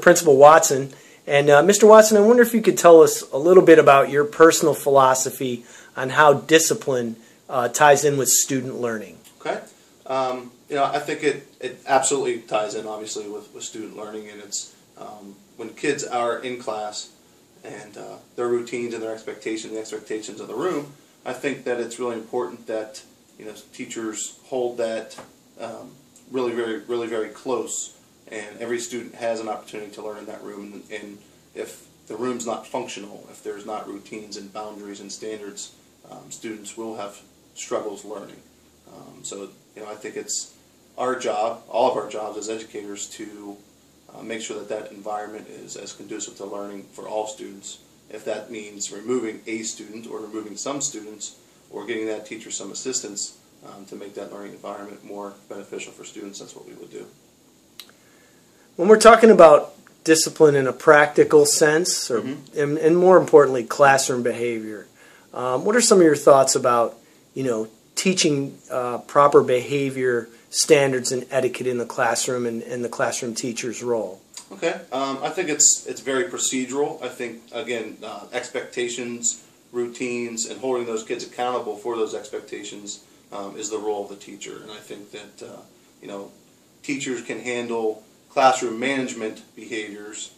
Principal Watson. And Mr. Watson, I wonder if you could tell us a little bit about your personal philosophy on how discipline ties in with student learning. Okay. I think it absolutely ties in, obviously, with student learning, and it's when kids are in class and their routines and their expectations, the expectations of the room. I think that it's really important that teachers hold that really very close, and every student has an opportunity to learn in that room. And if the room's not functional, if there's not routines and boundaries and standards, students will have struggles learning. So I think it's our job, all of our jobs as educators, to make sure that that environment is as conducive to learning for all students. If that means removing a student or removing some students or getting that teacher some assistance to make that learning environment more beneficial for students, that's what we would do. When we're talking about discipline in a practical sense, or, and more importantly, classroom behavior, what are some of your thoughts about, teaching proper behavior standards and etiquette in the classroom and the classroom teacher's role? Okay, I think it's very procedural. I think, again, expectations, routines, and holding those kids accountable for those expectations is the role of the teacher. And I think that teachers can handle classroom management behaviors.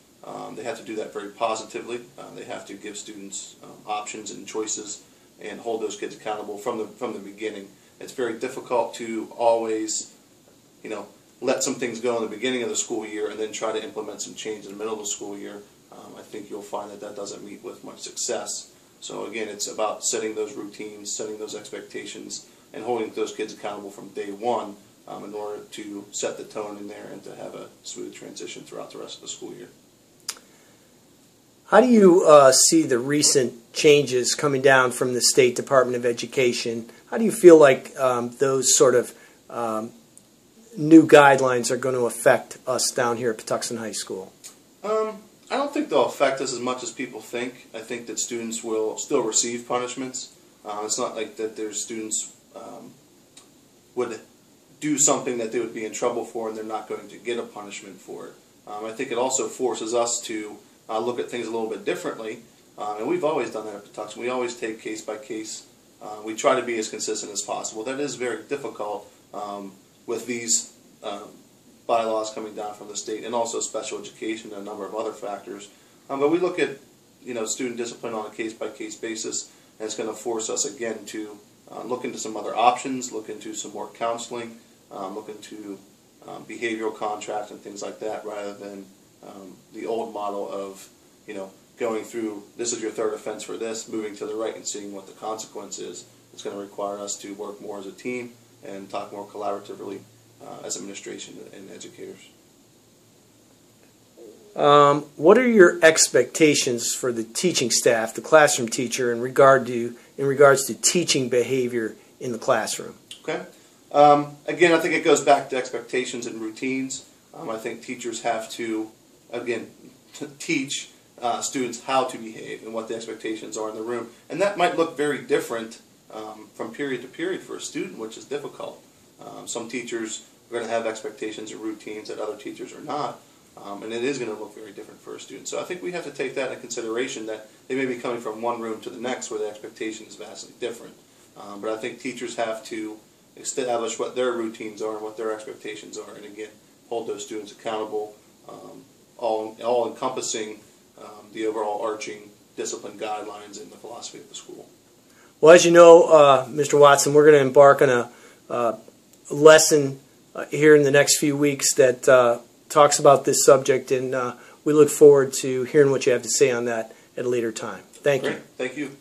They have to do that very positively. They have to give students options and choices and hold those kids accountable from the beginning. It's very difficult to always, let some things go in the beginning of the school year and then try to implement some change in the middle of the school year. I think you'll find that doesn't meet with much success. So again, it's about setting those routines, setting those expectations, and holding those kids accountable from day one in order to set the tone in there and to have a smooth transition throughout the rest of the school year. How do you see the recent changes coming down from the State Department of Education? How do you feel like those sort of new guidelines are going to affect us down here at Patuxent High School? I don't think they'll affect us as much as people think. I think that students will still receive punishments. It's not like that there's students would do something that they would be in trouble for and they're not going to get a punishment for it. I think it also forces us to look at things a little bit differently, and we've always done that at Patuxent. We always take case by case. We try to be as consistent as possible. That is very difficult with these bylaws coming down from the state, and also special education and a number of other factors. But we look at student discipline on a case-by-case basis, and it's going to force us again to look into some other options, look into some more counseling, look into behavioral contracts and things like that, rather than the old model of going through, this is your third offense for this, moving to the right and seeing what the consequence is. It's going to require us to work more as a team and talk more collaboratively as administration and educators. What are your expectations for the teaching staff, the classroom teacher, in regards to teaching behavior in the classroom? Okay. Again, I think it goes back to expectations and routines. I think teachers have to, again, teach students how to behave and what the expectations are in the room. And that might look very different from period to period for a student, which is difficult. Some teachers are going to have expectations and routines that other teachers are not, and it is going to look very different for a student. So I think we have to take that into consideration, that they may be coming from one room to the next where the expectation is vastly different. But I think teachers have to establish what their routines are and what their expectations are, and again, hold those students accountable, all encompassing the overall arching discipline guidelines and the philosophy of the school. Well, as you know, Mr. Watson, we're going to embark on a lesson here in the next few weeks that talks about this subject, and we look forward to hearing what you have to say on that at a later time. Thank you. Thank you.